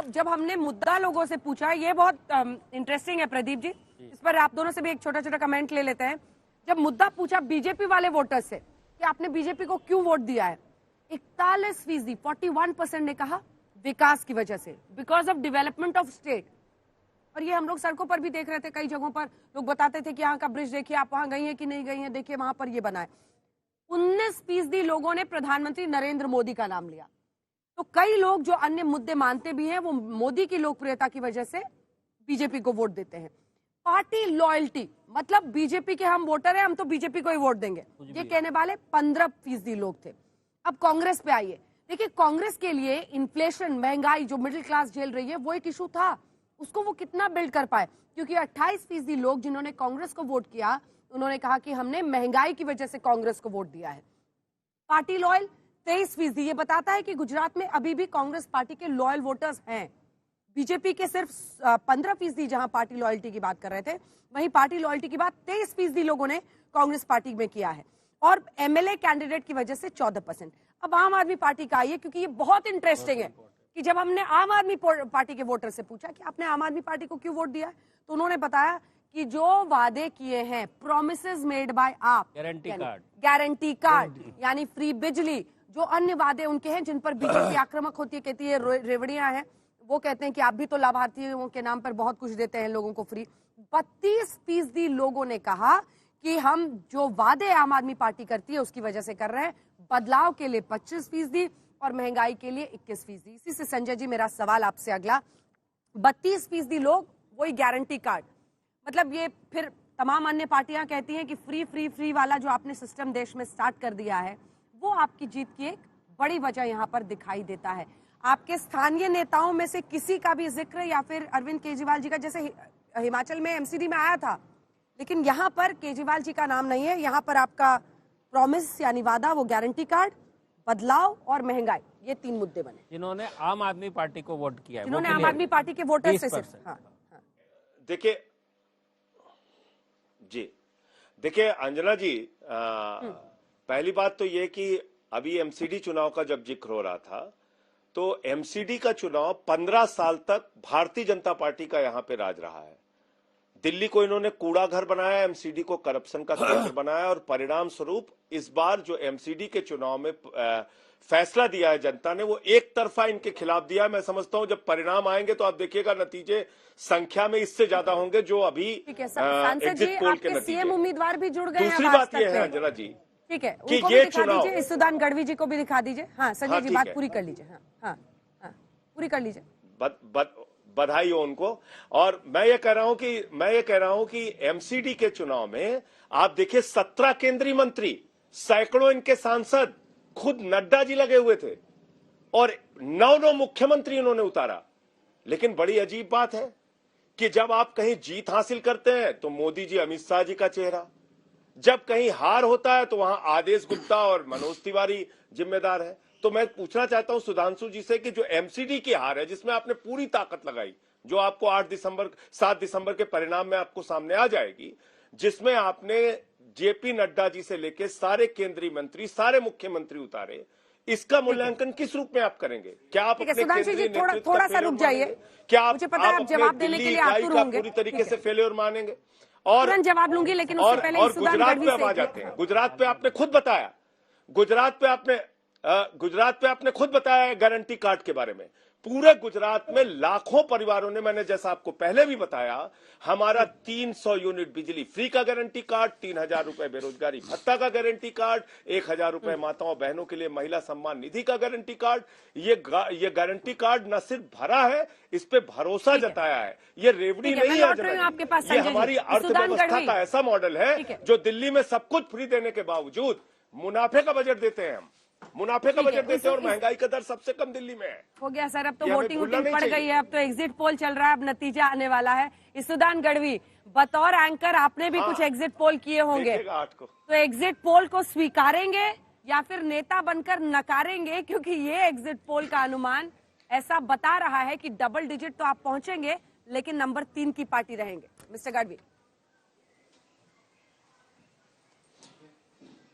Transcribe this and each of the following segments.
अब जब हमने मुद्दा लोगों से पूछा, ये बहुत इंटरेस्टिंग है प्रदीप जी, इस पर आप दोनों से भी एक छोटा छोटा कमेंट ले लेते हैं। जब मुद्दा पूछा बीजेपी वाले वोटर्स से कि आपने बीजेपी को क्यों वोट दिया है, 41%, 41% ने कहा विकास की वजह से, because of development of state. और ये हम लोग सड़कों पर भी देख रहे थे, कई जगहों पर लोग बताते थे कि यहाँ का ब्रिज देखिए, आप वहां गई हैं कि नहीं गई हैं, देखिए वहां पर ये बना है। 19% लोगों ने प्रधानमंत्री नरेंद्र मोदी का नाम लिया। तो कई लोग जो अन्य मुद्दे मानते भी हैं, वो मोदी की लोकप्रियता की वजह से बीजेपी को वोट देते हैं। पार्टी लॉयल्टी, मतलब बीजेपी के हम वोटर हैं, हम तो बीजेपी को ही वोट देंगे, ये कहने वाले 15% लोग थे। अब कांग्रेस पे आइए, देखिए कांग्रेस के लिए इन्फ्लेशन, महंगाई जो मिडिल क्लास झेल रही है, वो एक इशू था। उसको वो कितना बिल्ड कर पाए, क्योंकि 28% लोग जिन्होंने कांग्रेस को वोट किया, उन्होंने कहा कि हमने महंगाई की वजह से कांग्रेस को वोट दिया है। पार्टी लॉयल 23%, ये बताता है कि गुजरात में अभी भी कांग्रेस पार्टी के लॉयल वोटर्स हैं। बीजेपी के सिर्फ 15%, जहां पार्टी लॉयल्टी की बात कर रहे थे, वहीं पार्टी लॉयल्टी की बात 23% लोगों ने कांग्रेस पार्टी में किया है। और एमएलए कैंडिडेट की वजह से 14%। अब आम आदमी पार्टी का आइए, क्योंकि ये बहुत इंटरेस्टिंग है कि जब हमने आम आदमी पार्टी के वोटर से पूछा कि आपने आम आदमी पार्टी को क्यों वोट दिया है, तो उन्होंने बताया कि जो वादे किए हैं, प्रोमिसेस मेड बाय आप, गारंटी कार्ड यानी फ्री बिजली, जो अन्य वादे उनके हैं जिन पर बीजेपी आक्रामक होती है, कहती है रेवड़ियां हैं, वो कहते हैं कि आप भी तो लाभार्थियों के नाम पर बहुत कुछ देते हैं लोगों को फ्री। 32% लोगों ने कहा कि हम जो वादे आम आदमी पार्टी करती है उसकी वजह से कर रहे हैं। बदलाव के लिए 25% और महंगाई के लिए 21%। इसी से संजय जी मेरा सवाल आपसे अगला, 32% लोग वही गारंटी कार्ड, मतलब ये फिर तमाम अन्य पार्टियां कहती हैं कि फ्री फ्री फ्री वाला जो आपने सिस्टम देश में स्टार्ट कर दिया है, वो आपकी जीत की एक बड़ी वजह यहां पर दिखाई देता है। आपके स्थानीय नेताओं में से किसी का भी जिक्र, या फिर अरविंद केजरीवाल जी का, जैसे हिमाचल में एमसीडी में आया था, लेकिन यहाँ पर केजरीवाल जी का नाम नहीं है। यहाँ पर आपका प्रॉमिस यानी वादा, वो गारंटी कार्ड, बदलाव और महंगाई, ये 3 मुद्दे बने। जिन्होंने आम आदमी पार्टी को वोट किया है, जिन्होंने आम आदमी पार्टी के वोटर से सिर्फ। हाँ, हाँ। देखिए अंजना जी, पहली बात तो ये कि अभी एमसीडी चुनाव का जब जिक्र हो रहा था, तो एमसीडी का चुनाव 15 साल तक भारतीय जनता पार्टी का यहां पे राज रहा है। दिल्ली को इन्होंने कूड़ा घर बनाया, एमसीडी को करप्शन का केंद्र बनाया, और परिणाम स्वरूप इस बार जो एमसीडी के चुनाव में फैसला दिया है जनता ने, वो एक तरफा इनके खिलाफ दिया है। मैं समझता हूं जब परिणाम आएंगे तो आप देखिएगा नतीजे संख्या में इससे ज्यादा होंगे जो अभी एग्जिट पोल के नतीजे। सीएम उम्मीदवार भी जुड़ गए हैं। दूसरी बात यह है अंजना जी, ठीक है, उनको भी दिखा दीजिए, ईसुदान गढ़वी जी को भी दिखा दीजिए। हाँ संजय जी, बात पूरी कर लीजिए। हाँ, पूरी कर लीजिए। बधाई हो उनको। और मैं ये कह रहा हूं कि एमसीडी के चुनाव में आप देखिए 17 केंद्रीय मंत्री, सैकड़ों इनके सांसद, खुद नड्डा जी लगे हुए थे, और 9 मुख्यमंत्री उन्होंने उतारा। लेकिन बड़ी अजीब बात है कि जब आप कहीं जीत हासिल करते हैं तो मोदी जी, अमित शाह जी का चेहरा, जब कहीं हार होता है तो वहां आदेश गुप्ता और मनोज तिवारी जिम्मेदार है। तो मैं पूछना चाहता हूं सुधांशु जी से कि जो एमसीडी की हार है, जिसमें आपने पूरी ताकत लगाई, जो आपको 7 दिसंबर के परिणाम में आपको सामने आ जाएगी, जिसमें आपने जेपी नड्डा जी से लेकर सारे केंद्रीय मंत्री, सारे मुख्यमंत्री उतारे, इसका मूल्यांकन किस रूप में आप करेंगे? क्या आप सुधांशु जी थोड़ा सा रुक जाइए, क्या आप जवाब देने के लिए आतुर होंगे, पूरी तरीके से फेल्योर मानेंगे? और जवाब लूंगी, लेकिन उससे पहले गुजरात पे हम आ जाते हैं। गुजरात पे आपने खुद बताया, गुजरात पे आपने खुद बताया गारंटी कार्ड के बारे में। पूरे गुजरात में लाखों परिवारों ने, मैंने जैसा आपको पहले भी बताया, हमारा 300 यूनिट बिजली फ्री का गारंटी कार्ड, 3000 रुपए बेरोजगारी भत्ता का गारंटी कार्ड, 1000 रुपए माताओं बहनों के लिए महिला सम्मान निधि का गारंटी कार्ड, ये गारंटी कार्ड न सिर्फ भरा है, इस पे भरोसा जताया है। ये रेवड़ी नहीं है, ये हमारी अर्थव्यवस्था का ऐसा मॉडल है जो दिल्ली में सब कुछ फ्री देने के बावजूद मुनाफे का बजट देते हैं। हम मुनाफे का बजट देते हैं, और महंगाई का दर सबसे कम दिल्ली में है। हो गया सर, अब तो वोटिंग पड़ गई है, अब तो एग्जिट पोल चल रहा है, अब नतीजा आने वाला है। ईसुदान गढ़वी, बतौर एंकर आपने भी कुछ एग्जिट पोल किए होंगे, तो एग्जिट पोल को स्वीकारेंगे या फिर नेता बनकर नकारेंगे? क्योंकि ये एग्जिट पोल का अनुमान ऐसा बता रहा है कि डबल डिजिट तो आप पहुंचेंगे, लेकिन नंबर 3 की पार्टी रहेंगे। मिस्टर गढ़वी।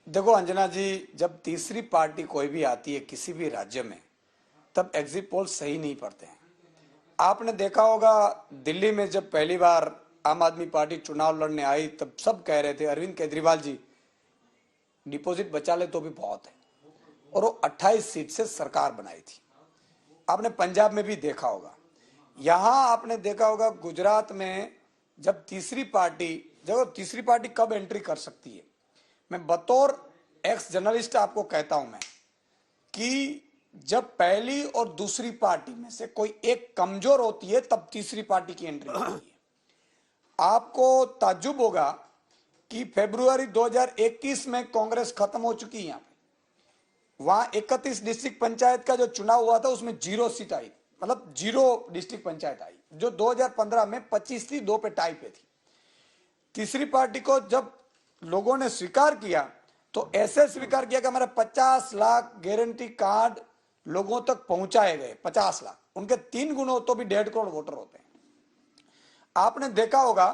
देखो अंजना जी, जब तीसरी पार्टी कोई भी आती है किसी भी राज्य में, तब एग्जिट पोल सही नहीं पड़ते हैं। आपने देखा होगा दिल्ली में जब पहली बार आम आदमी पार्टी चुनाव लड़ने आई तब सब कह रहे थे अरविंद केजरीवाल जी डिपॉजिट बचा ले तो भी बहुत है, और वो 28 सीट से सरकार बनाई थी। आपने पंजाब में भी देखा होगा, यहां आपने देखा होगा गुजरात में जब तीसरी पार्टी कब एंट्री कर सकती है। मैं बतौर एक्स जर्नलिस्ट आपको कहता हूं मैं कि जब पहली और दूसरी पार्टी में से कोई एक कमजोर होती है तब तीसरी पार्टी की एंट्री होती है। आपको ताज्जुब होगा कि फरवरी 2021 में कांग्रेस खत्म हो चुकी है। यहाँ पे वहां 31 डिस्ट्रिक्ट पंचायत का जो चुनाव हुआ था उसमें 0 सीट आई, मतलब 0 डिस्ट्रिक्ट पंचायत आई, जो 2015 में 25 थी, 2 पे टाई पे थी। तीसरी पार्टी को जब लोगों ने स्वीकार किया तो ऐसे स्वीकार किया कि हमारे 50 लाख गारंटी कार्ड लोगों तक पहुंचाए गए। 50 लाख, उनके 3 गुना तो भी 1.5 करोड़ वोटर होते हैं। आपने देखा होगा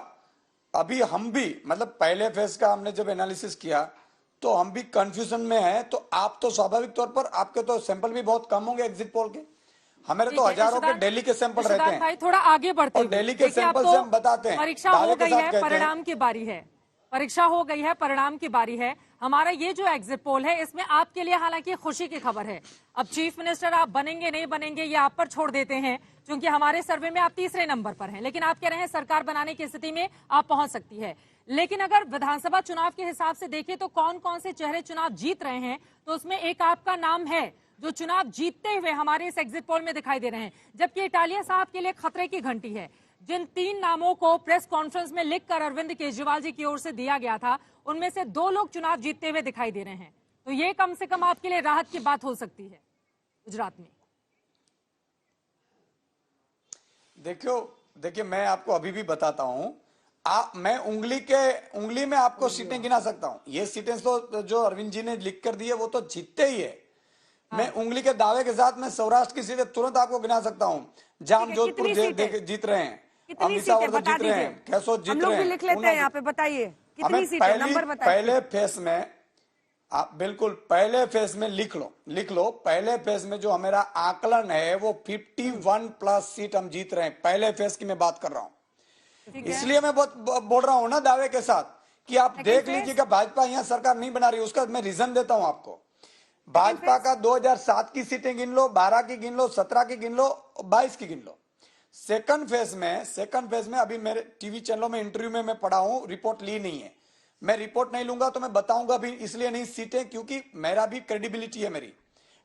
अभी हम भी, मतलब पहले फेज का हमने जब एनालिसिस किया तो हम भी कंफ्यूजन में हैं। तो आप तो स्वाभाविक तौर पर, आपके तो सैंपल भी बहुत कम होंगे एग्जिट पोल के, हमारे तो हजारों के दिल्ली के सैंपल रहते हैं। भाई थोड़ा आगे बढ़ते और दिल्ली के सैंपल से हम बताते हैं, परीक्षा हो गई है, परिणाम की बारी है। परीक्षा हो गई है, परिणाम की बारी है। हमारा ये जो एग्जिट पोल है इसमें आपके लिए हालांकि खुशी की खबर है। अब चीफ मिनिस्टर आप बनेंगे नहीं बनेंगे ये आप पर छोड़ देते हैं, क्योंकि हमारे सर्वे में आप तीसरे नंबर पर हैं, लेकिन आप कह रहे हैं सरकार बनाने की स्थिति में आप पहुंच सकती है। लेकिन अगर विधानसभा चुनाव के हिसाब से देखें तो कौन कौन से चेहरे चुनाव जीत रहे हैं, तो उसमें एक आपका नाम है जो चुनाव जीतते हुए हमारे इस एग्जिट पोल में दिखाई दे रहे हैं, जबकि इटालिया साहब के लिए खतरे की घंटी है। जिन 3 नामों को प्रेस कॉन्फ्रेंस में लिखकर अरविंद केजरीवाल जी की ओर से दिया गया था, उनमें से 2 लोग चुनाव जीतते हुए दिखाई दे रहे हैं। तो ये कम से कम आपके लिए राहत की बात हो सकती है गुजरात में। देखिए मैं आपको अभी भी बताता हूं, मैं उंगली में आपको सीटें गिना सकता हूं। ये सीटें तो जो अरविंद जी ने लिख कर दी है वो तो जीतते ही है। मैं उंगली के दावे के साथ मैं सौराष्ट्र की सीटें तुरंत आपको गिना सकता हूं। जाम जोधपुर जीत रहे हैं, अमृतसर जीत रहे हैं, कैसो जीत रहे हैं। लिख लेते हैं यहाँ पे, बताइए कितनी सीटें, नंबर बताइए। पहले फेज में आप बिल्कुल पहले फेज में लिख लो। पहले फेज में जो हमारा आकलन है वो 51 प्लस सीट हम जीत रहे हैं। पहले फेज की मैं बात कर रहा हूं, इसलिए मैं बोल रहा हूं ना दावे के साथ कि आप देख लीजिए कि भाजपा यहाँ सरकार नहीं बना रही। उसका मैं रीजन देता हूं आपको। भाजपा का 2007 की सीटें गिन लो, 12 की गिन लो, 17 की गिन लो, 22 की गिन लो। सेकंड फेज में अभी मेरे टीवी चैनलों में इंटरव्यू में मैं पढ़ा हूं, रिपोर्ट ली नहीं है। मैं रिपोर्ट नहीं लूंगा तो मैं बताऊंगा भी, इसलिए नहीं सीटें क्योंकि मेरा भी क्रेडिबिलिटी है मेरी,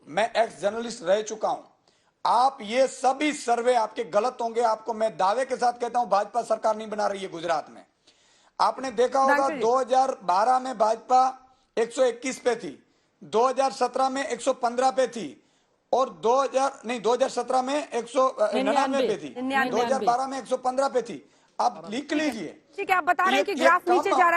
मैं एक्स जर्नलिस्ट रह चुका हूं। आप ये सभी सर्वे आपके गलत होंगे। आपको मैं दावे के साथ कहता हूं भाजपा सरकार नहीं बना रही है गुजरात में। आपने देखा होगा 2012 में भाजपा 121 पे थी, 2017 में 115 पे थी, और 2017 में 199 पे थी, 2012 में 115 पे थी। आप लिख लीजिए। ठीक है, आप बता रहे हैं कि ग्राफ नीचे जा रहा है।